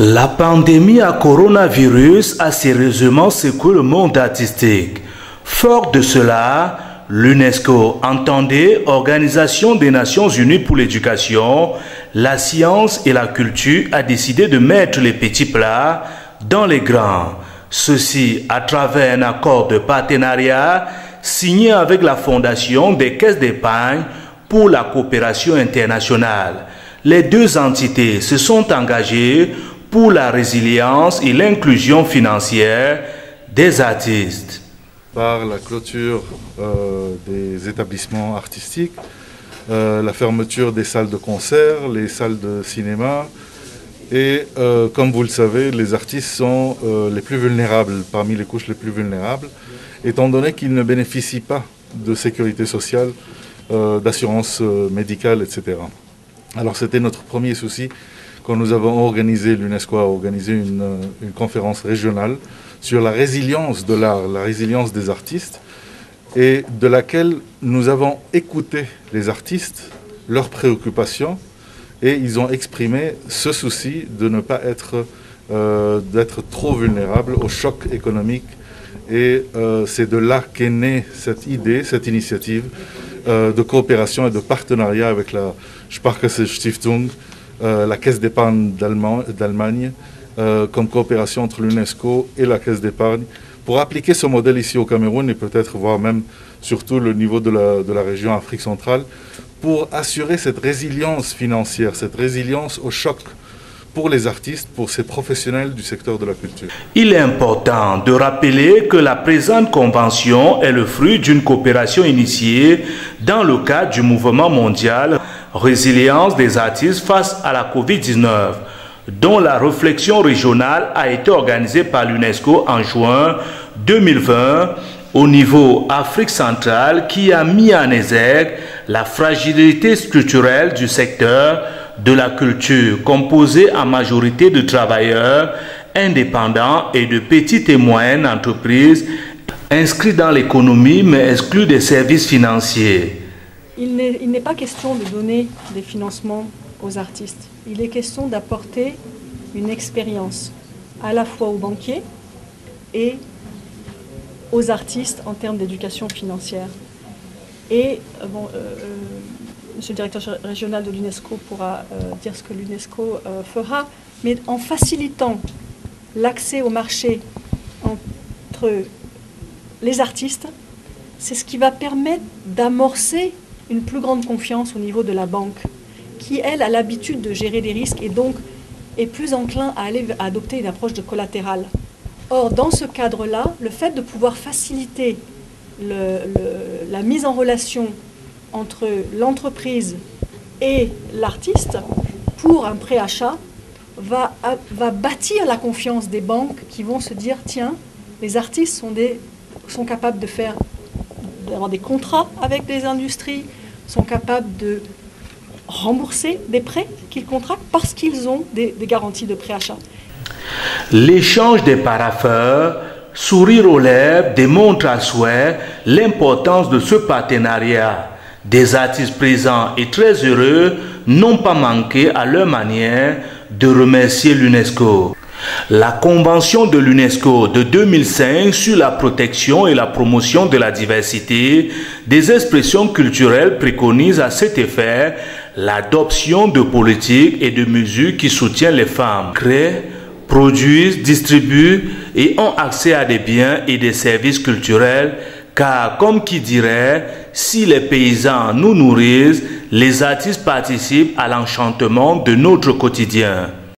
La pandémie à coronavirus a sérieusement secoué le monde artistique. Fort de cela, l'UNESCO entendait Organisation des Nations Unies pour l'éducation, la science et la culture a décidé de mettre les petits plats dans les grands. Ceci à travers un accord de partenariat signé avec la Fondation des caisses d'épargne pour la coopération internationale. Les deux entités se sont engagées pour la résilience et l'inclusion financière des artistes. Par la clôture des établissements artistiques, la fermeture des salles de concert, les salles de cinéma, et comme vous le savez, les artistes sont les plus vulnérables, parmi les couches les plus vulnérables, étant donné qu'ils ne bénéficient pas de sécurité sociale, d'assurance médicale, etc. Alors c'était notre premier souci quand nous avons organisé, l'UNESCO a organisé une conférence régionale sur la résilience de l'art, la résilience des artistes, et de laquelle nous avons écouté les artistes, leurs préoccupations, et ils ont exprimé ce souci de ne pas être d'être trop vulnérables au choc économique. Et c'est de là qu'est née cette idée, cette initiative de coopération et de partenariat avec la Sparkasse Stiftung, la Caisse d'épargne d'Allemagne, comme coopération entre l'UNESCO et la Caisse d'épargne, pour appliquer ce modèle ici au Cameroun et peut-être voir même surtout le niveau de la région Afrique centrale, pour assurer cette résilience financière, cette résilience au choc pour les artistes, pour ces professionnels du secteur de la culture. Il est important de rappeler que la présente convention est le fruit d'une coopération initiée dans le cadre du mouvement mondial Résilience des artistes face à la Covid-19, dont la réflexion régionale a été organisée par l'UNESCO en juin 2020 au niveau Afrique centrale, qui a mis en exergue la fragilité structurelle du secteur de la culture, composé en majorité de travailleurs indépendants et de petites et moyennes entreprises inscrits dans l'économie mais exclus des services financiers. Il n'est pas question de donner des financements aux artistes. Il est question d'apporter une expérience à la fois aux banquiers et aux artistes en termes d'éducation financière. Et Monsieur le directeur régional de l'UNESCO pourra dire ce que l'UNESCO fera, mais en facilitant l'accès au marché entre les artistes, c'est ce qui va permettre d'amorcer une plus grande confiance au niveau de la banque, qui, elle, a l'habitude de gérer des risques et donc est plus enclin à adopter une approche de collatéral. Or, dans ce cadre-là, le fait de pouvoir faciliter la mise en relation entre l'entreprise et l'artiste pour un préachat va bâtir la confiance des banques qui vont se dire, tiens, les artistes sont capables d'avoir des contrats avec des industries, sont capables de rembourser des prêts qu'ils contractent parce qu'ils ont des garanties de préachat. L'échange des parapheurs, sourire aux lèvres, démontre à souhait l'importance de ce partenariat. Des artistes présents et très heureux n'ont pas manqué à leur manière de remercier l'UNESCO. La Convention de l'UNESCO de 2005 sur la protection et la promotion de la diversité des expressions culturelles préconise à cet effet l'adoption de politiques et de mesures qui soutiennent les femmes, créent, produisent, distribuent et ont accès à des biens et des services culturels, car comme qui dirait, si les paysans nous nourrissent, les artistes participent à l'enchantement de notre quotidien.